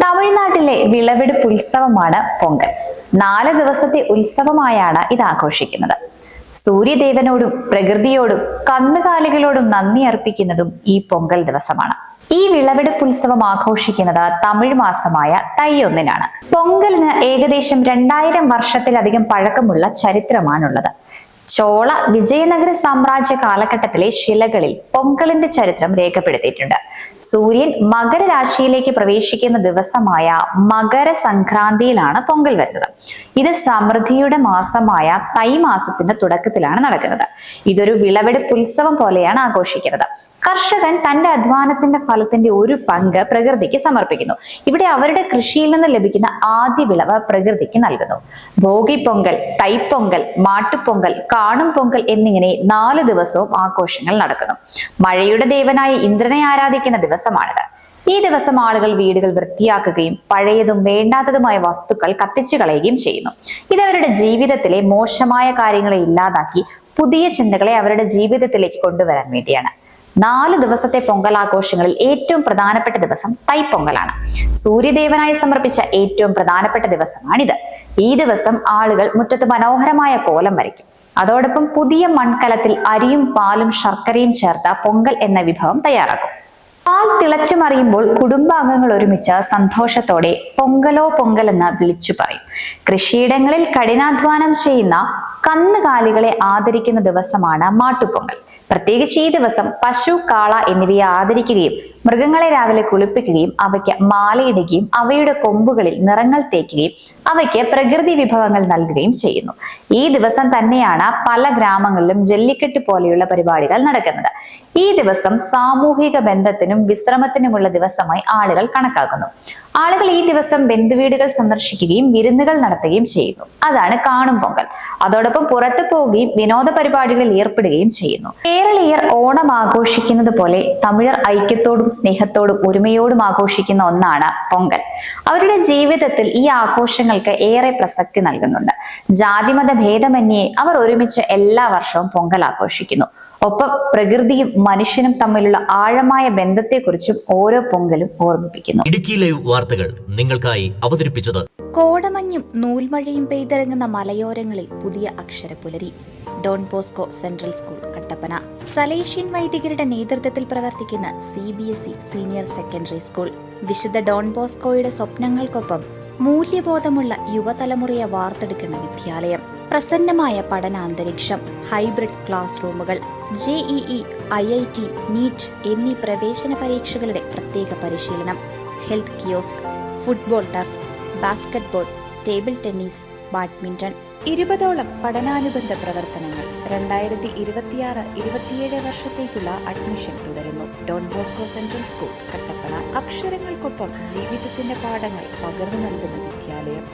തമിഴ്നാട്ടിലെ വിളവെടുപ്പ് ഉത്സവമാണ് പൊങ്കൽ. 4 ദിവസത്തെ ഉത്സവമായാണ് ഇത് ആഘോഷിക്കുന്നത്. സൂര്യദേവനോടും പ്രകൃതിയോടും കന്നുകാലികളോടും നന്ദി അർപ്പിക്കുന്നതും ഈ പൊങ്കൽ ദിവസമാണ്. ഈ വിളവെടുപ്പ് ഉത്സവം ആഘോഷിക്കുന്നത് തമിഴ് മാസമായ തൈ 1-നാണ്. പൊങ്കലിന് ഏകദേശം 2000 വർഷത്തിലധികം പഴക്കമുള്ള ചരിത്രമാണുള്ളത്. ചോള വിജയനഗര സാമ്രാജ്യ കാലഘട്ടത്തിലെ ശിലകളിൽ പൊങ്കലിന്റെ ചരിത്രം രേഖപ്പെടുത്തിയിട്ടുണ്ട്. സൂര്യൻ മകരരാശിയിലേക്ക് പ്രവേശിക്കുന്ന ദിവസമായ മകര സംക്രാന്തിയിലാണ് പൊങ്കൽ വരുന്നത്. ഇത് സമൃദ്ധിയുടെ മാസമായ തൈ മാസത്തിന്റെ തുടക്കത്തിലാണ് നടക്കുന്നത്. ഇതൊരു വിളവെടുപ്പ് ഉത്സവം പോലെയാണ് ആഘോഷിക്കുന്നത്. കർഷകൻ തന്റെ അധ്വാനത്തിന്റെ ഫലത്തിന്റെ ഒരു പങ്ക് പ്രകൃതിക്ക് സമർപ്പിക്കുന്നു. ഇവിടെ അവരുടെ കൃഷിയിൽ നിന്ന് ലഭിക്കുന്ന ആദ്യ വിളവ് പ്രകൃതിക്ക് നൽകുന്നു. ഭോഗി പൊങ്കൽ, തൈപ്പൊങ്കൽ, മാട്ടുപൊങ്കൽ, കാണും പൊങ്കൽ എന്നിങ്ങനെ 4 ദിവസവും ആഘോഷങ്ങൾ നടക്കുന്നു. മഴയുടെ ദേവനായ ഇന്ദ്രനെ ആരാധിക്കുന്ന ദിവസമാണിത്. ഈ ദിവസം ആളുകൾ വീടുകൾ വൃത്തിയാക്കുകയും പഴയതും വേണ്ടാത്തതുമായ വസ്തുക്കൾ കത്തിച്ചു കളയുകയും ചെയ്യുന്നു. ഇത് അവരുടെ ജീവിതത്തിലെ മോശമായ കാര്യങ്ങളെ ഇല്ലാതാക്കി പുതിയ ചിന്തകളെ അവരുടെ ജീവിതത്തിലേക്ക് കൊണ്ടുവരാൻ വേണ്ടിയാണ്. 4 ദിവസത്തെ പൊങ്കലാഘോഷങ്ങളിൽ ഏറ്റവും പ്രധാനപ്പെട്ട ദിവസം തൈപ്പൊങ്കലാണ്. സൂര്യദേവനായി സമർപ്പിച്ച ഏറ്റവും പ്രധാനപ്പെട്ട ദിവസമാണിത്. ഈ ദിവസം ആളുകൾ മുറ്റത്ത് മനോഹരമായ കോലം വരയ്ക്കും. അതോടൊപ്പം പുതിയ മൺകലത്തിൽ അരിയും പാലും ശർക്കരയും ചേർത്ത പൊങ്കൽ എന്ന വിഭവം തയ്യാറാക്കും. പാൽ തിളച്ചു മറിയുമ്പോൾ കുടുംബാംഗങ്ങൾ ഒരുമിച്ച് സന്തോഷത്തോടെ പൊങ്കലോ പൊങ്കൽ എന്ന് വിളിച്ചു പറയും. കൃഷിയിടങ്ങളിൽ കഠിനാധ്വാനം ചെയ്യുന്ന കന്നുകാലികളെ ആദരിക്കുന്ന ദിവസമാണ് മാട്ടുപൊങ്കൽ. പ്രത്യേകിച്ച് ഈ ദിവസം പശു, കാള എന്നിവയെ ആദരിക്കുകയും മൃഗങ്ങളെ രാവിലെ കുളിപ്പിക്കുകയും അവയ്ക്ക് മാലയിടുകയും അവയുടെ കൊമ്പുകളിൽ നിറങ്ങൾ തേക്കുകയും അവയ്ക്ക് പ്രകൃതി വിഭവങ്ങൾ നൽകുകയും ചെയ്യുന്നു. ഈ ദിവസം തന്നെയാണ് പല ഗ്രാമങ്ങളിലും ജല്ലിക്കെട്ട് പോലെയുള്ള പരിപാടികൾ നടക്കുന്നത്. ഈ ദിവസം സാമൂഹിക ബന്ധത്തിനും വിശ്രമത്തിനുമുള്ള ദിവസമായി ആളുകൾ കണക്കാക്കുന്നു. ആളുകൾ ഈ ദിവസം ബന്ധുവീടുകൾ സന്ദർശിക്കുകയും വിരുന്നുകൾ നടത്തുകയും ചെയ്യുന്നു. അതാണ് കാണും പൊങ്കൽ. അതോടൊപ്പം പുറത്തു പോവുകയും വിനോദ പരിപാടികളിൽ ഏർപ്പെടുകയും ചെയ്യുന്നു. കേരളീയർ ഓണം ആഘോഷിക്കുന്നത് പോലെ തമിഴർ ഐക്യത്തോടും സ്നേഹത്തോടും ഒരുമയോടും ആഘോഷിക്കുന്ന ഒന്നാണ് പൊങ്കൽ. അവരുടെ ജീവിതത്തിൽ ഈ ആഘോഷങ്ങൾക്ക് ഏറെ പ്രസക്തി നൽകുന്നുണ്ട്. ജാതിമത ഭേദമന്യേ അവർ ഒരുമിച്ച് എല്ലാ വർഷവും പൊങ്കൽ ആഘോഷിക്കുന്നു. ഒപ്പം പ്രകൃതിയും മനുഷ്യനും തമ്മിലുള്ള ആഴമായ ബന്ധത്തെക്കുറിച്ചും ഓരോ പൊങ്കലും ഓർമ്മിപ്പിക്കുന്നു. ഇടുക്കി ലൈവ് വാർത്തകൾ നിങ്ങൾക്കായി അവതരിപ്പിച്ചത് കോടമഞ്ഞും നൂൽമഴയും പെയ്തിറങ്ങുന്ന മലയോരങ്ങളിൽ പുതിയ അക്ഷരപ്പുലരി. Don Bosco central school Kattappana. Salesian വൈദികരുടെ നേതൃത്വത്തിൽ പ്രവർത്തിക്കുന്ന CBSE സീനിയർ സെക്കൻഡറി സ്കൂൾ. വിശുദ്ധ ഡോൺ ബോസ്കോയുടെ സ്വപ്നങ്ങൾക്കൊപ്പം മൂല്യബോധമുള്ള യുവതലമുറയെ വാർത്തെടുക്കുന്ന വിദ്യാലയം. പ്രസന്നമായ പഠനാന്തരീക്ഷം, ഹൈബ്രിഡ് ക്ലാസ് റൂമുകൾ, JEE, IIT, നീറ്റ് എന്നീ പ്രവേശന പരീക്ഷകളുടെ പ്രത്യേക പരിശീലനം, health kiosk, football turf, basketball, table tennis, badminton. 20ഓളം പഠനാനുബന്ധ പ്രവർത്തനങ്ങൾ. 2026-27 വർഷത്തേക്കുള്ള അഡ്മിഷൻ തുടരുന്നു. Don Bosco central school Kattappana. അക്ഷരങ്ങൾക്കൊപ്പം ജീവിതത്തിന്റെ പാഠങ്ങൾ പകർന്നു നൽകുന്ന വിദ്യാലയം.